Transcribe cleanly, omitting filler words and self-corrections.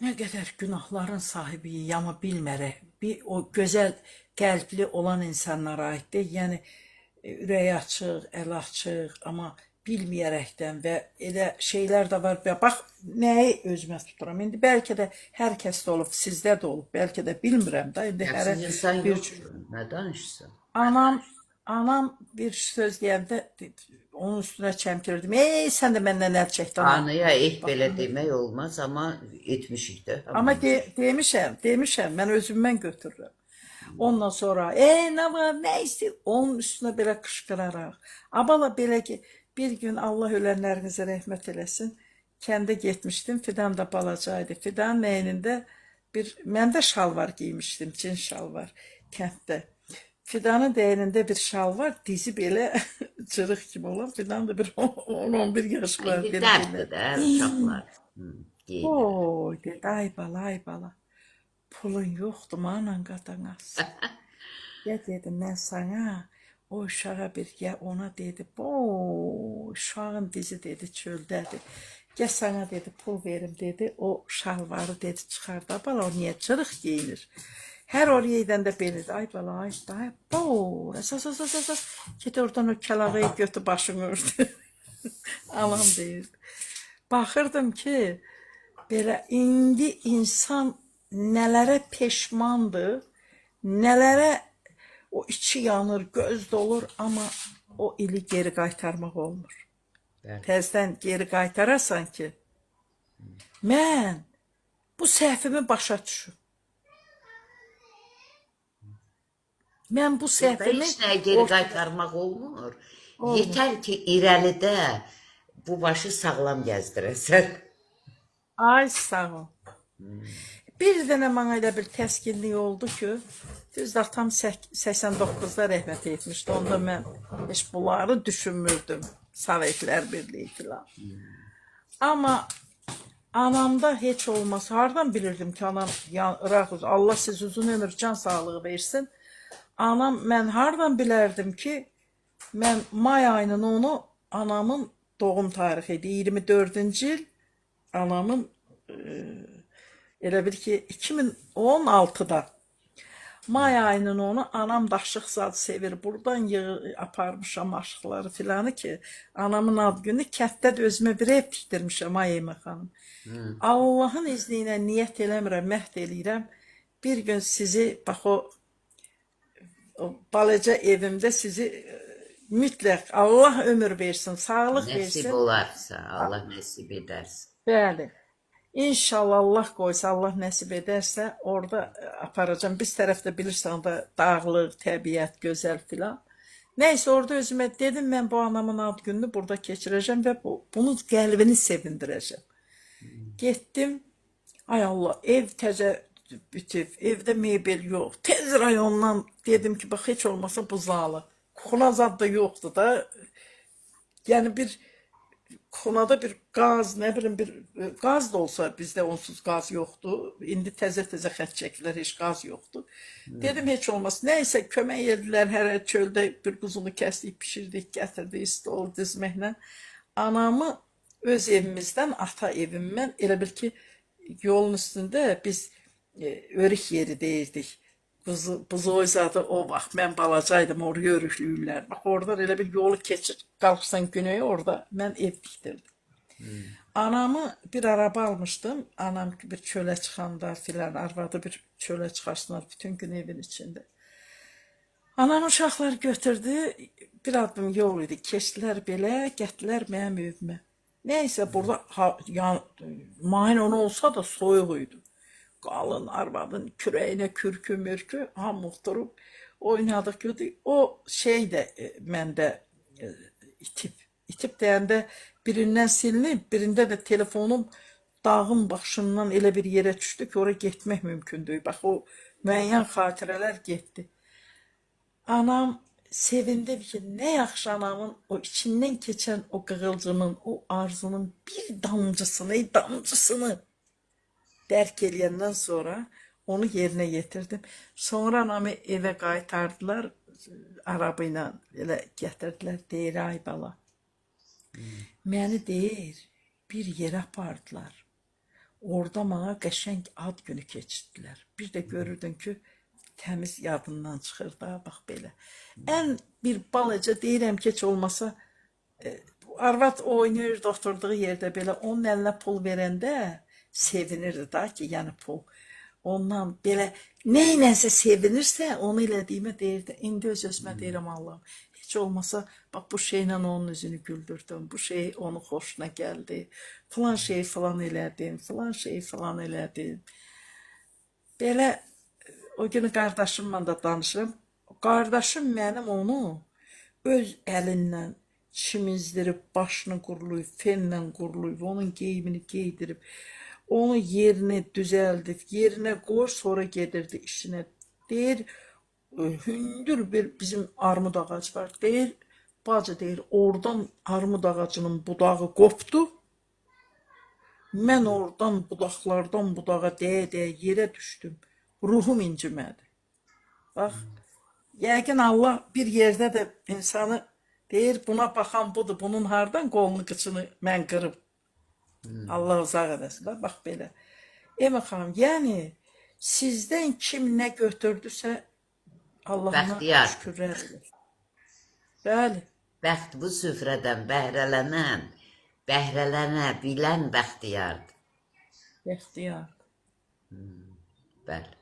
Ne qədər günahların sahibiyik, amma bilmərək. Bir o gözəl qəlbli olan insanlara aiddir. Yəni ürəyi açıq, əl açıq, amma bilməyərəkdən və elə şeylər də var. Və bax nəyi özümə tuturam. İndi bəlkə də hər kəsdə olub, sizdə də olub, bəlkə də bilmirəm da. İndi hərə Hepsiz insan bir yoktur. Ne danışsın? anam bir söz deyəndə onun üstünə çəmkirdim. Ey, sən də məndən əl çəkdin ana. Anıya Bax belə indi. demək olmaz ama etmişik de Amma hamımız. demişəm, mən özümdən götürürəm. Ondan sonra, nə var, nə istəyir? Onun üstünə belə qışqıraraq. Abala belə ki, bir gün Allah ölənlərinizə rəhmət eləsin. Kəndə getmişdim, Fidan da balacaydı. Fidanın əynində məndə şalvar giymişdim, cin şalvar kənddə. Fidanın əynində bir şalvar, dizi belə cırıq kimi olan. Fidan da bir 10-11 yaşı var, İndi belə belə. dərddir də uşaqlar. Giyinir. Oy, dedi, ay bala, pulun yoxdur, anan qadanas. Ya dedim, mən sana o uşağa ya ona dedi, uşağın dizi dedi çöldədir. Ya sana dedi, pul verim dedi, o şalvarı dedi çıxarda, bala o niyə cırıq giyinir? Hər oraya edəndə belədir, ay bala, ay, əsas, git oradan o kəlağı götür başını ördü. Anam deyirdi. Baxırdım ki, belə indi insan nələrə peşmandır, nələrə o içi yanır, göz dolur, amma o ili geri qaytarmaq olmur. Bəli. Təzədən geri qaytarasan ki, mən bu səhvimi başa düşüm. Mən bu Burada səhvimi heç nəyə geri qaytarmaq olmur. olmur. Yetər ki, irəlidə bu başı sağlam gəzdirəsən. Ay sağ ol. Bir dənə mənə elə bir təskinlik oldu ki, düzdür atam 89-da rəhmət etmişdi. Onda mən heç bunları düşünmürdüm. Sovetlər Birliyi filan. Amma anamda heç olmasa, hardan bilirdim ki, anam Allah siz uzun ömür, can sağlığı versin. Anam, mən hardan bilərdim ki, mən may ayının onu anamın doğum tarixidir. 24-cü il anamın elə bil ki 2016-da may ayının onu anam daşıq zad sevir. Buradan aparmışam aşıqları filanı ki, anamın ad günü kənddə də özümə bir ev tikdirmişəm ay Eymə xanım. Allahın izni ilə niyyət eləmirəm, məhd eləyirəm. Bir gün sizi, bax o balaca evimdə sizi mütləq Allah ömür versin, sağlıq Nəsib versin. olarsa, Allah nəsib edərsin. Bəli. İnşallah Allah qoysa, Allah nəsib edərsə, orada aparacağım. Biz tərəfdə bilirsən da dağlıq, təbiət, gözəl filan. Nəysə orada özümə dedim, mən bu anamın ad gününü burada keçirəcəm və bunun qəlbini sevindirəcəm. Getdim, ay Allah, ev təzə bitib, evdə mebel yox. Tez rayondan dedim ki, bax heç olmasa buzalı. Kuxuna zad da yoxdur da. Yəni bir kuxunada bir qaz, nə bilim bir qaz da olsa bizdə onsuz qaz yoxdur. İndi təzə xətt çəkilər, heç qaz yoxdur. Dedim heç olmaz. Nəysə kömək edilər, hərə çöldə bir quzunu kəsdik, pişirdik, gətirdik stol dizməklə. Anamı öz evimizdən ata evimdən elə bil ki yolun üstündə biz örük yeri deyirdik. Buzoyzadı o vaxt, mən balacaydım, oraya örüklüyürlər. Bax, oradan elə bir yolu keçir, qalxsan günəyə, orada mən ev tikdirdim. Anamı bir araba almışdım, anam bir çölə çıxanda filan, arvadı bir çölə çıxarsınlar bütün gün evin içində. Anam uşaqlar götürdü, bir adım yol idi, keçdilər belə, gətdilər mənim evimə. Nəysə, burada mayın onu olsa da soyuq idi. Qalın arvadın kürəyinə kürkü mürkü, hamı oturub oynadıq. O şey də məndə itib deyəndə birindən silinib, birində də telefonum dağın başından elə bir yerə düşdü ki, oraya getmək mümkündür. Bax, o müəyyən xatirələr getdi. Anam sevindi ki, nə yaxşı anamın o içindən keçən o qığılcımın, o arzunun bir damcısını dərk eləyəndən sonra onu yerinə yetirdim. Sonra anamı evə qaytardılar, araba ilə elə gətirdilər, deyir, ay bala. Məni deyir, bir yerə apardılar. Orada mənə qəşəng ad günü keçirdilər. Bir də görürdün ki, təmiz yadından çıxır da, bax belə. Ən bir balaca deyirəm ki, heç olmasa arvad oynayırdı, oturduğu yerdə belə onun əlinə pul verəndə sevinirdi da ki, yəni pul. Ondan belə neynəsə sevinirsə, onu elədiyimə deyirdi. İndi öz-özümə deyirəm Allahım. Heç olmasa bax bu şeylə onun üzünü güldürdüm. Bu şey onun xoşuna gəldi. Falan şeyi falan elədim. Falan şeyi falan elədim. Belə o günü qardaşımla da danışıram. Qardaşım mənim onu öz əlindən çimizdirib, başını quruluyub, fenlə quruluyub, onun geyimini geydirib, onu yerini düzəldib, yerinə qoyur, sonra gedirdi işinə. Deyir, hündür bir bizim armud ağacı var. Deyir, bacı deyir, oradan armud ağacının budağı qopdu. Mən oradan budaqlardan budağa dəyə-dəyə yerə düşdüm. Ruhum incimədi. Bax, yəqin Allah bir yerdə də insanı deyir, buna baxan budur, bunun hardan qolunu qıçını mən qırıb. Allah uzaq edəsin da, bax belə. Emə xanım, yəni sizdən kim nə götürdüsə Allahına Bəxtiyar. şükürlər edir. Bəli, Bəxt bu süfrədən bəhrələnə bilən bəxtiyardır. bəxtiyar. Bəli.